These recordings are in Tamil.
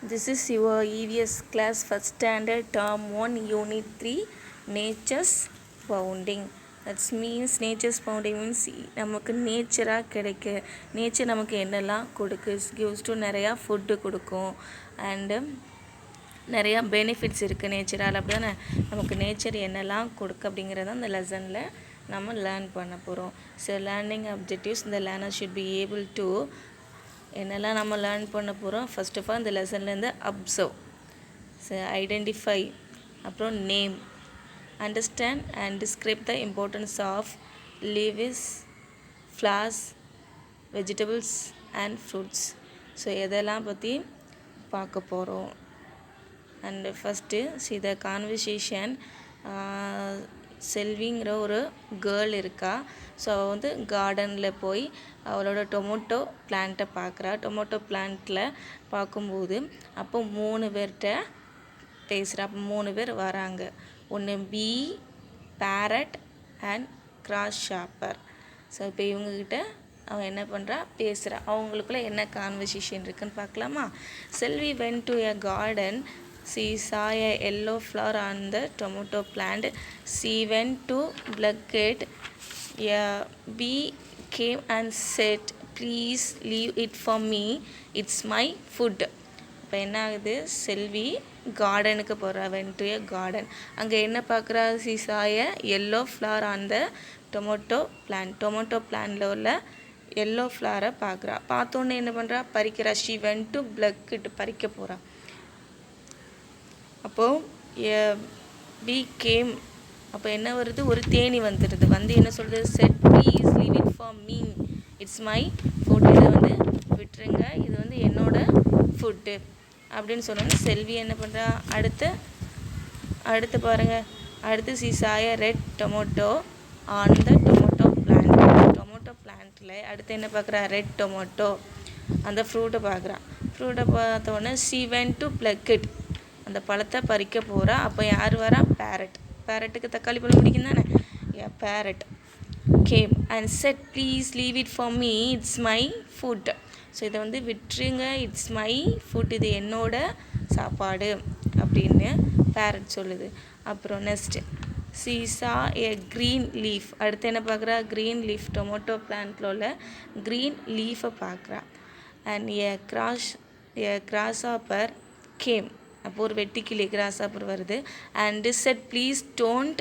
This is your EVS class first standard term 1 unit 3 nature's bounding. That means nature's bounding means நமக்கு நேச்சராக கிடைக்க நேச்சர் நமக்கு என்னெல்லாம் கொடுக்கு gives to நிறையா ஃபுட்டு கொடுக்கும் அண்டு நிறையா பெனிஃபிட்ஸ் இருக்குது நேச்சரால். அப்படி தானே நமக்கு நேச்சர் என்னெல்லாம் கொடுக்கு அப்படிங்கிறத அந்த லெசனில் நம்ம லேர்ன் பண்ண போகிறோம். ஸோ லேர்னிங் அப்ஜெக்டிவ்ஸ் இந்த learner should be able to என்னெல்லாம் நம்ம லேர்ன் பண்ண போகிறோம். ஃபர்ஸ்ட் ஆஃப் ஆல் இந்த லெசன்லேருந்து அப்சர்வ், ஐடென்டிஃபை, அப்புறம் name, understand and describe the importance of leaves, flowers, vegetables and fruits. So எதெல்லாம் பற்றி பார்க்க போகிறோம். And first see the conversation. செல்விங்கிற ஒரு கேர்ள் இருக்கா. ஸோ அவள் வந்து கார்டனில் போய் அவளோட டொமேட்டோ பிளான்ட்டை பார்க்குறா. டொமேட்டோ பிளான்ட்டில் பார்க்கும்போது அப்போ 3 பேர்கிட்ட பேசுகிறா. அப்போ 3 பேர் வராங்க. ஒன்று bee, parrot and grasshopper. So இப்போ இவங்கக்கிட்ட அவன் என்ன பண்ணுறா, பேசுகிறா. அவங்களுக்குள்ள என்ன கான்வர்சேஷன் இருக்குன்னு பார்க்கலாமா. Selvi went to a garden. She saw a yellow flower on the tomato plant. She went to pluck it. A bee came and said, "Please leave it for me. It's my food." இப்போ என்ன ஆகுது, செல்வி கார்டனுக்கு போகிறா. Vent to a garden. அங்கே என்ன பார்க்குறா, she saw a yellow flower on the tomato plant. Tomato பிளான்ட்டில் உள்ள எல்லோ ஃப்ளவரை பார்க்குறா. பார்த்தோன்னே என்ன பண்ணுறா, பறிக்கிறா. she went to pluck it, பறிக்க போகிறா. அப்போது பீ கேம், அப்போ என்ன வருது, ஒரு தேனி வந்துடுது. வந்து என்ன சொல்கிறது, set please leave it for me, it's my food. இதை வந்து விட்டுருங்க, இது வந்து என்னோட ஃபுட்டு அப்படின்னு சொன்னோன்னு செல்வி என்ன பண்ணுறா, அடுத்து பாருங்கள். அடுத்து she saw a red tomato on the tomato plant. Tomato பிளான்ட்டில் அடுத்து என்ன பார்க்குறா, ரெட் டொமேட்டோ அந்த ஃப்ரூட்டை பார்க்குறா. ஃப்ரூட்டை பார்த்தோன்னே C went to plug it, அந்த பழத்தை பறிக்க போகிறா. அப்போ யார் வரா, பேரட். பேரட்டுக்கு தக்காளி பழம் பிடிக்கும் தானே. Parrot game and set please leave it for me, it's my food. So இதை வந்து விட்டுருங்க, இட்ஸ் மை ஃபுட், இது என்னோட சாப்பாடு அப்படின்னு பேரட் சொல்லுது. அப்புறம் நெக்ஸ்ட் சி சா ஏ க்ரீன் லீஃப். அடுத்து என்ன பார்க்குறா, க்ரீன் லீஃப், டொமேட்டோ பிளான்ட்டில் உள்ள க்ரீன் லீஃபை பார்க்குறா. And a grasshopper came, அப்போ ஒரு வெட்டிக்கிளி கிராஸ் ஆப்பர் வருது. And said please don't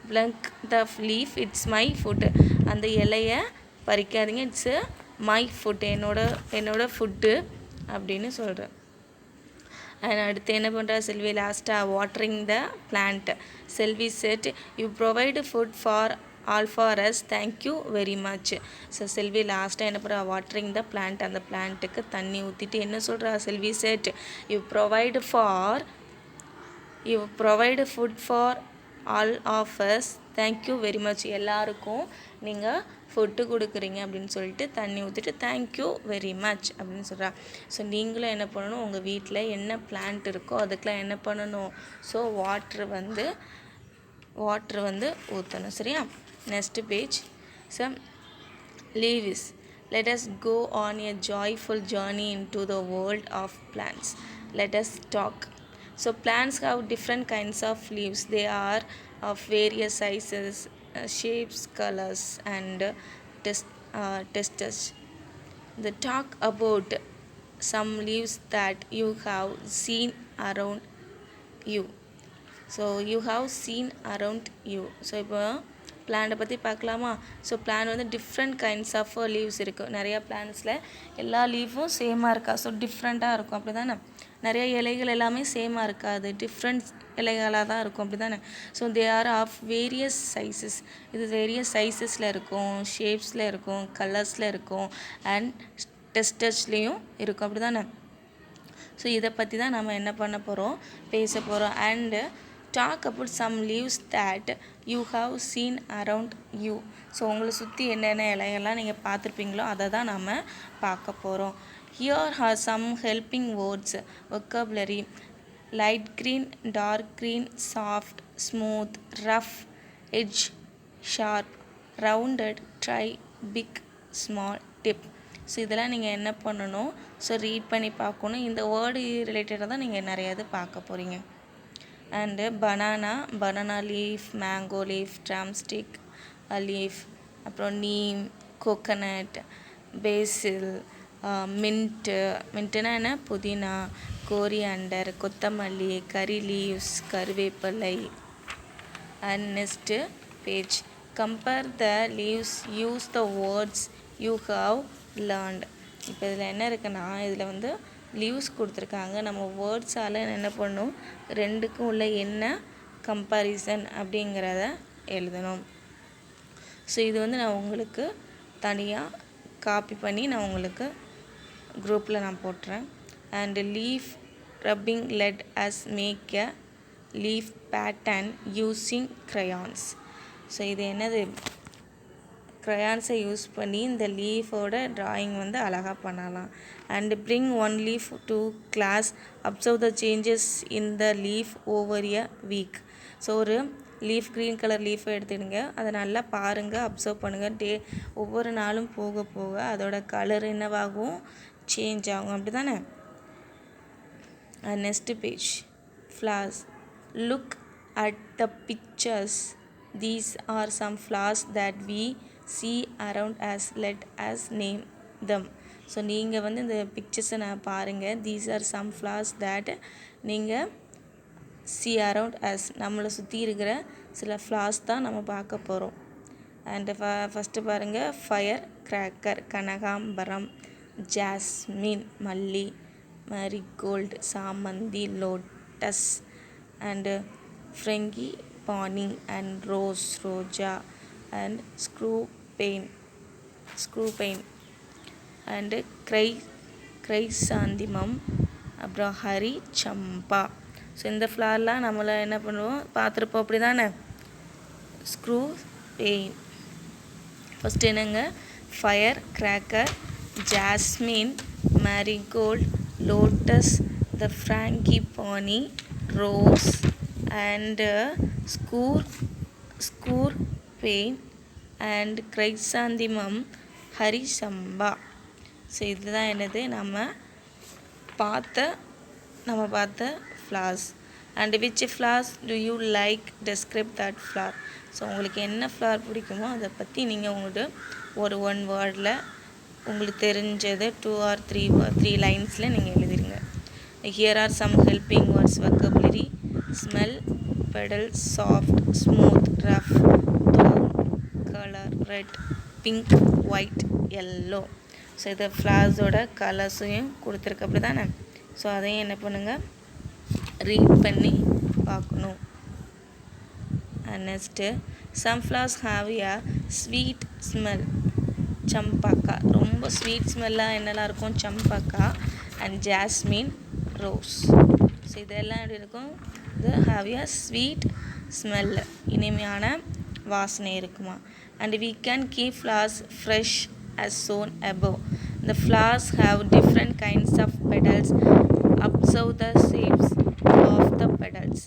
pluck the leaf, it's my food, அந்த இலையை பறிக்காதீங்க, இட்ஸ் மை ஃபுட், என்னோட ஃபுட்டு அப்படின்னு சொல்கிறேன். அண்ட் அடுத்து என்ன பண்ணுறா செல்வி, லாஸ்ட்டாக watering the plant. Selvi said you provide food for all for us, thank you very much. So Selvi லாஸ்ட்டாக என்ன பண்ணுறா, வாட்டரிங் த பிளான்ட், அந்த பிளான்ட்டுக்கு தண்ணி ஊற்றிட்டு என்ன சொல்கிறா, Selvi said you provide food for all of us, thank you very much, எல்லாருக்கும் நீங்கள் ஃபுட்டு கொடுக்குறீங்க அப்படின்னு சொல்லிட்டு தண்ணி ஊற்றிட்டு தேங்க்யூ வெரி மச் அப்படின்னு சொல்கிறா. ஸோ நீங்களும் என்ன பண்ணணும், உங்கள் வீட்டில் என்ன பிளான்ட் இருக்கோ அதுக்கெலாம் என்ன பண்ணணும், ஸோ வாட்ரு வந்து ஊற்றணும். சரியா. Next page. So leaves. Let us go on a joyful journey into the world of plants. Let us talk. So plants have different kinds of leaves. They are of various sizes, shapes, colors and textures. They talk about some leaves that you have seen around you. So you have seen around you. So இப்போ பிளான்ட்டை பற்றி பார்க்கலாமா. ஸோ பிளான் வந்து டிஃப்ரெண்ட் கைண்ட்ஸ் ஆஃப் லீவ்ஸ் இருக்குது. நிறையா பிளான்ஸில் எல்லா லீஃபும் சேமாக இருக்கா, ஸோ டிஃப்ரெண்ட்டாக இருக்கும். அப்படி தானே. நிறைய இலைகள் எல்லாமே சேமாக இருக்காது, டிஃப்ரெண்ட் இலைகளாக தான் இருக்கும். அப்படி தானே. So they are of various sizes. இது வேரியஸ் சைஸஸில் இருக்கும், ஷேப்ஸில் இருக்கும், கலர்ஸில் இருக்கும் அண்ட் டெக்ஸ்டர்ஸ்லேயும் இருக்கும். அப்படி தானே. ஸோ இதை பற்றி தான் நம்ம என்ன பண்ண போகிறோம், பேச போகிறோம். And talk about some leaves that you have seen around you. So உங்களை சுற்றி என்னென்ன இலையெல்லாம் நீங்கள் பார்த்துருப்பீங்களோ அதை தான் நம்ம பார்க்க போகிறோம். Here are some helping words. vocabulary: light green, dark green, soft, smooth, rough, edge, sharp, rounded, dry, big, small, tip. So இதெல்லாம் நீங்கள் என்ன பண்ணணும், ஸோ ரீட் பண்ணி பார்க்கணும். இந்த வேர்டு ரிலேட்டடாக தான் நீங்கள் நிறையா இது பார்க்க போகிறீங்க. And banana leaf, mango leaf, drumstick leaf, அப்புறம் நீம், கோகனட், பேசில், மின்ட்டுனா என்ன, புதினா, கோரியாண்டர், கொத்தமல்லி, கறி லீவ்ஸ், கருவேப்பிலை. And next page, compare the leaves, use the words you have learnt. இப்போ இதில் என்ன இருக்குன்னா, இதில் வந்து லீவ்ஸ் கொடுத்துருக்காங்க. நம்ம வேர்ட்ஸால் என்ன பண்ணணும், ரெண்டுக்கும் உள்ள என்ன கம்பேரிசன் அப்படிங்கிறத எழுதணும். ஸோ இது வந்து நான் உங்களுக்கு தனியாக காப்பி பண்ணி நான் உங்களுக்கு குரூப்பில் நான் போட்டுறேன். And leaf rubbing let us make a leaf pattern using crayons. So இது என்னது, க்ரையான்ஸை யூஸ் பண்ணி இந்த லீஃபோட ட்ராயிங் வந்து அழகாக பண்ணலாம். And bring one leaf to class, observe the changes in the leaf over a week. So ஒரு லீஃப், க்ரீன் கலர் லீஃபை எடுத்துடுங்க, அதை நல்லா பாருங்கள், அப்சர்வ் பண்ணுங்கள். ஒவ்வொரு நாளும் போக போக அதோட கலர் என்னவாகும், சேஞ்ச் ஆகும், அப்படி தானே. Next page, flowers. Look at the pictures. These are some flowers that we see around us. Let us name them. So நீங்கள் வந்து இந்த பிக்சர்ஸை நான் பாருங்கள். These are some flowers that நீங்கள் see around us, நம்மளை சுற்றி இருக்கிற சில ஃப்ளார்ஸ் தான் நம்ம பார்க்க போகிறோம். அண்டு ஃபஸ்ட்டு பாருங்கள், ஃபயர் கிராக்கர், கனகாம்பரம், ஜாஸ்மின் மல்லி, மேரிகோல்டு சாமந்தி, lotus, and frangipani, and rose ரோஜா, and screw pine, and chrysanthemum, அப்புறம் ஹரி சம்பா. ஸோ இந்த ஃப்ளார்லாம் நம்மளை என்ன பண்ணுவோம், பார்த்துருப்போம், அப்படி தானே. ஸ்க்ரூ பெயின் ஃபஸ்ட்டு என்னங்க, fire cracker, jasmine, marigold, lotus, the frangipani, rose, and screw pine, and chrysanthemum, ஹரிசம்பா. ஸோ இதுதான் என்னது, நம்ம பார்த்த flowers. And which flowers do you like, describe that flower. So உங்களுக்கு என்ன ஃப்ளார் பிடிக்குமோ அதை பற்றி நீங்கள் உங்கள்கிட்ட ஒரு ஒன் வேர்டில் உங்களுக்கு தெரிஞ்சது 2 or 3 லைன்ஸில் நீங்கள் எழுதிடுங்க. Here are some helping words. vocabulary, smell, petal, soft, smooth, rough, thorn, colour, red, pink, white, yellow. So இதை ஃப்ளார்ஸோட கலர்ஸையும் கொடுத்துருக்கு, அப்படி தானே. ஸோ அதையும் என்ன பண்ணுங்கள், ரீட் பண்ணி பார்க்கணும். And next, some flowers have a sweet smell. சம்பக்கா, ரொம்ப ஸ்வீட் ஸ்மெல்லாக என்னெல்லாம் இருக்கும், சம்பக்கா, அண்ட் ஜாஸ்மின், ரோஸ். ஸோ இதெல்லாம் எப்படி இருக்கும், இது ஹாவ் எ ஸ்வீட் ஸ்மெல், இனிமையான வாசனை இருக்குமா. And we can keep flowers fresh as shown above. The flowers have different kinds of petals. Observe the shapes of the petals.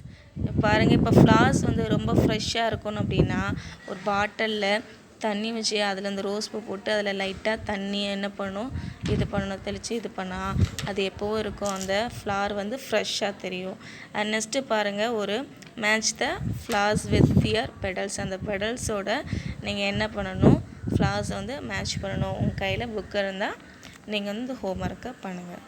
பாருங்கள், இப்போ ஃப்ளார்ஸ் வந்து ரொம்ப ஃப்ரெஷ்ஷாக இருக்கணும் அப்படின்னா ஒரு பாட்டிலில் தண்ணி வச்சு அதில் இந்த ரோஸ் பூ போட்டு அதில் லைட்டாக தண்ணியை என்ன பண்ணணும், தெளித்து இது பண்ணால் அது எப்போவும் இருக்கும், அந்த ஃப்ளார் வந்து ஃப்ரெஷ்ஷாக தெரியும். அண்ட் நெக்ஸ்ட்டு பாருங்கள், ஒரு match the flowers with their pedals. அந்த பெடல்ஸோட நீங்கள் என்ன பண்ணணும், ஃப்ளார்ஸை வந்து மேட்ச் பண்ணணும். உங்கள் கையில் புக்கு இருந்தால் நீங்கள் வந்து ஹோம்ஒர்க்கை பண்ணுங்கள்.